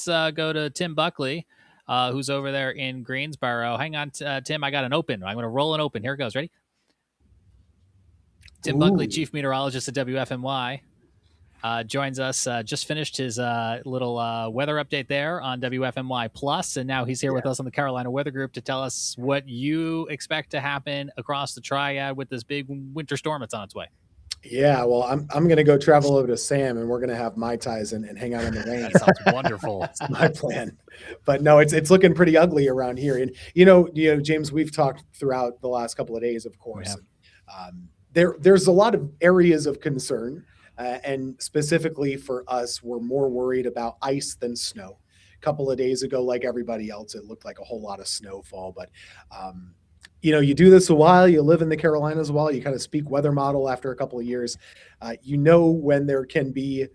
go to Tim Buckley, who's over there in Greensboro. Hang on, Tim. I got an open. I'm going to roll an open. Here it goes. Ready? Tim Buckley, Chief Meteorologist at WFMY. Joins us, just finished his little weather update there on WFMY Plus, and now he's here with us on the Carolina Weather Group to tell us what you expect to happen across the Triad with this big winter storm that's on its way. Yeah, well, I'm going to go travel over to Sam, and we're going to have Mai Tais and hang out in the rain. That sounds wonderful. That's my plan. But no, it's looking pretty ugly around here. And you know, James, we've talked throughout the last couple of days, of course. There's a lot of areas of concern. And specifically for us, we're more worried about ice than snow. A couple of days ago, like everybody else, it looked like a whole lot of snowfall. But, you do this a while, you live in the Carolinas a while, you kind of speak weather model after a couple of years. When there can be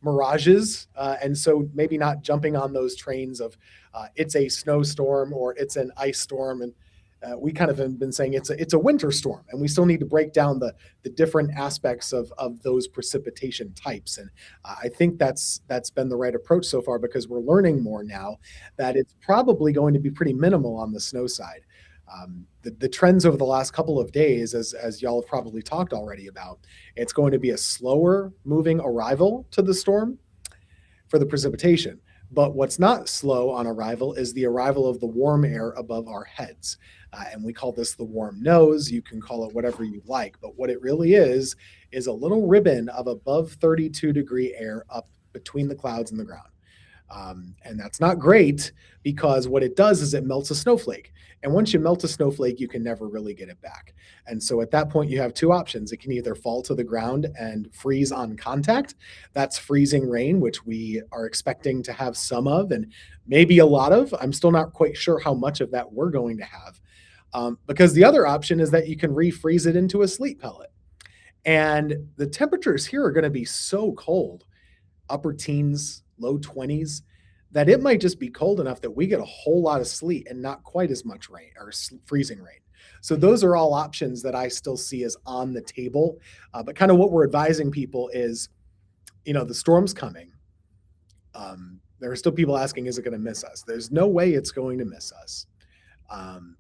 mirages. And so maybe not jumping on those trains of it's a snowstorm or it's an ice storm. And we kind of have been saying it's a winter storm, and we still need to break down the different aspects of those precipitation types. And I think that's been the right approach so far, because we're learning more now that it's probably going to be pretty minimal on the snow side. The trends over the last couple of days, as y'all have probably talked already about, it's going to be a slower moving arrival to the storm for the precipitation. But what's not slow on arrival is the arrival of the warm air above our heads. And we call this the warm nose. You can call it whatever you like. But what it really is a little ribbon of above 32-degree air up between the clouds and the ground. And that's not great, because what it does is it melts a snowflake. And once you melt a snowflake, you can never really get it back. And so at that point, you have two options. It can either fall to the ground and freeze on contact. That's freezing rain, which we are expecting to have some of, and maybe a lot of. I'm still not quite sure how much of that we're going to have. Because the other option is that you can refreeze it into a sleet pellet. And the temperatures here are going to be so cold, upper teens, low 20s, that it might just be cold enough that we get a whole lot of sleet and not quite as much rain or freezing rain. So those are all options that I still see as on the table. But kind of what we're advising people is, the storm's coming. There are still people asking, is it going to miss us? There's no way it's going to miss us.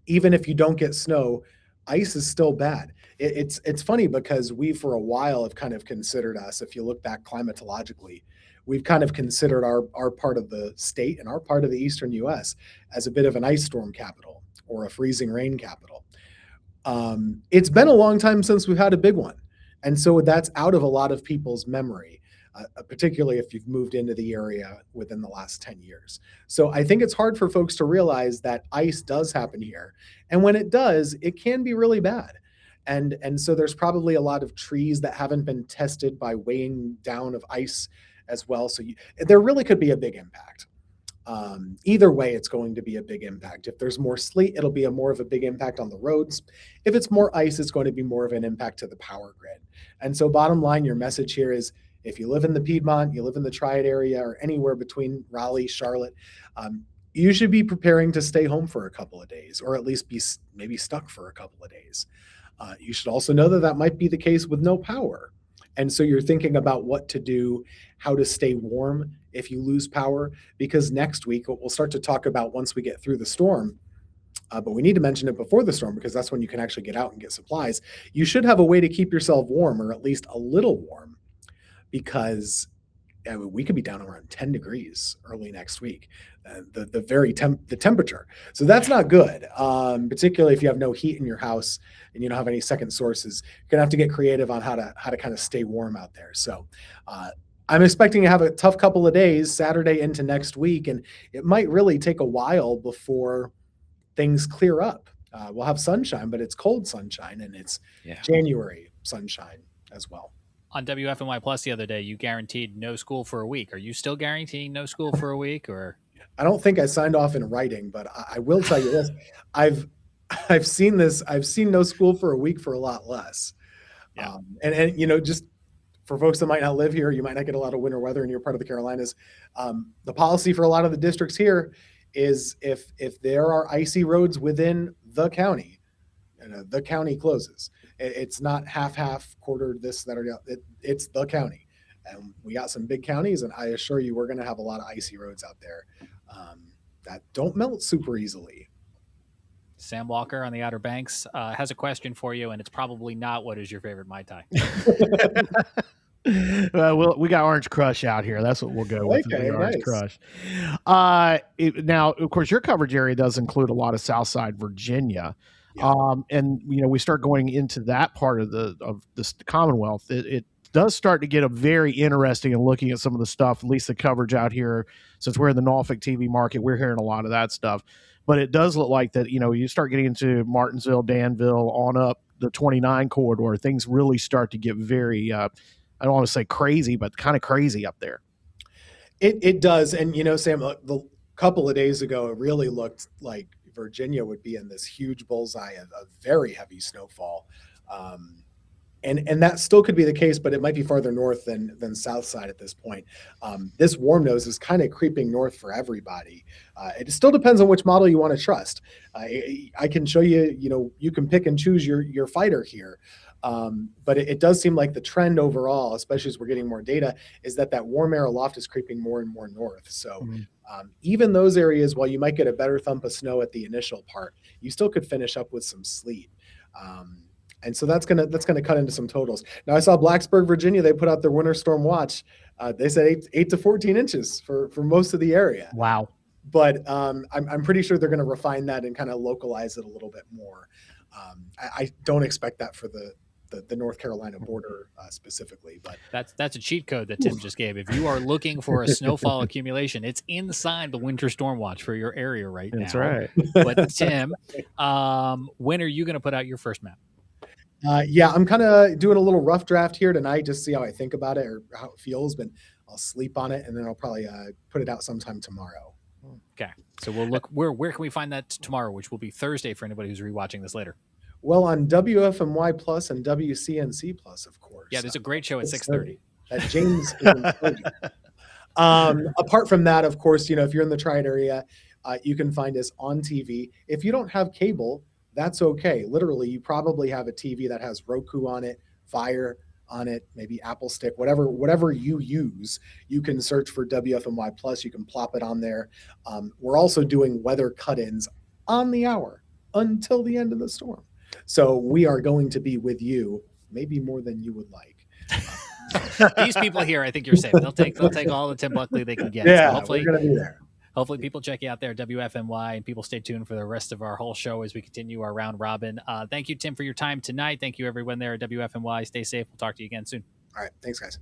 Even if you don't get snow, ice is still bad. It's funny, because we for a while have kind of considered us, if you look back climatologically, we've kind of considered our part of the state and our part of the eastern U.S. as a bit of an ice storm capital or a freezing rain capital. It's been a long time since we've had a big one. And so that's out of a lot of people's memory, particularly if you've moved into the area within the last 10 years. So I think it's hard for folks to realize that ice does happen here. And when it does, it can be really bad. And so there's probably a lot of trees that haven't been tested by weighing down of ice as well. So there really could be a big impact. Either way, it's going to be a big impact. If there's more sleet, it'll be more of a big impact on the roads. If it's more ice, it's going to be more of an impact to the power grid. And so bottom line, your message here is, if you live in the Piedmont, you live in the Triad area, or anywhere between Raleigh, Charlotte, you should be preparing to stay home for a couple of days, or at least be maybe stuck for a couple of days. You should also know that might be the case with no power. And so you're thinking about what to do, how to stay warm if you lose power, because next week, what we'll start to talk about once we get through the storm, but we need to mention it before the storm, because that's when you can actually get out and get supplies. You should have a way to keep yourself warm, or at least a little warm, because we could be down around 10 degrees early next week, the temperature. So that's not good, particularly if you have no heat in your house and you don't have any second sources. You're gonna have to get creative on how to kind of stay warm out there. So I'm expecting to have a tough couple of days, Saturday into next week, and it might really take a while before things clear up. We'll have sunshine, but it's cold sunshine, and it's January sunshine as well. On WFMY Plus the other day, you guaranteed no school for a week. Are you still guaranteeing no school for a week, or? I don't think I signed off in writing, but I will tell you this: I've seen this. I've seen no school for a week for a lot less. Yeah. And just for folks that might not live here, you might not get a lot of winter weather in your part of the Carolinas. The policy for a lot of the districts here is if there are icy roads within the county, the county closes. It's not half, quarter, this, that, or that. It's the county. And we got some big counties, and I assure you, we're going to have a lot of icy roads out there that don't melt super easily. Sam Walker on the Outer Banks has a question for you, and it's probably not what is your favorite Mai Tai. We got Orange Crush out here. That's what we'll go with. Okay, Orange nice. Crush. Now, of course, your coverage area does include a lot of Southside Virginia. Yeah. And we start going into that part of the Commonwealth. It does start to get a very interesting and looking at some of the stuff, at least the coverage out here. Since we're in the Norfolk TV market, we're hearing a lot of that stuff. But it does look like that, you start getting into Martinsville, Danville, on up the 29 corridor, things really start to get very, I don't want to say crazy, but kind of crazy up there. It does. And, Sam, the couple of days ago, it really looked like Virginia would be in this huge bullseye of very heavy snowfall. And that still could be the case, but it might be farther north than south side at this point. This warm nose is kind of creeping north for everybody. It still depends on which model you want to trust. I can show you, you can pick and choose your fighter here. But it does seem like the trend overall, especially as we're getting more data, is that warm air aloft is creeping more and more north. So even those areas, while you might get a better thump of snow at the initial part, you still could finish up with some sleet. And so that's gonna cut into some totals. Now I saw Blacksburg, Virginia. They put out their winter storm watch. They said 8 to 14 inches for most of the area. Wow. But I'm pretty sure they're going to refine that and kind of localize it a little bit more. I don't expect that for the North Carolina border specifically, but that's a cheat code that Tim just gave. If you are looking for a snowfall accumulation, it's inside the winter storm watch for your area right now. That's right. But Tim, when are you going to put out your first map? Yeah, I'm kind of doing a little rough draft here tonight, just see how I think about it or how it feels, but I'll sleep on it and then I'll probably put it out sometime tomorrow. Okay. So we'll look, where can we find that tomorrow, which will be Thursday for anybody who's rewatching this later? Well, on WFMY Plus and WCNC Plus, of course. Yeah, there's a great show at 6:30. That James is apart from that, of course, if you're in the Triad area, you can find us on TV. If you don't have cable, that's okay. Literally, you probably have a TV that has Roku on it, Fire on it, maybe Apple Stick, whatever you use. You can search for WFMY Plus. You can plop it on there. We're also doing weather cut-ins on the hour until the end of the storm. So we are going to be with you, maybe more than you would like. These people here, I think you're safe. They'll take all the Tim Buckley they can get. Yeah, so hopefully, we're going to be there. Hopefully people check you out there, WFMY, and people stay tuned for the rest of our whole show as we continue our round robin. Thank you, Tim, for your time tonight. Thank you, everyone there at WFMY. Stay safe. We'll talk to you again soon. All right. Thanks, guys.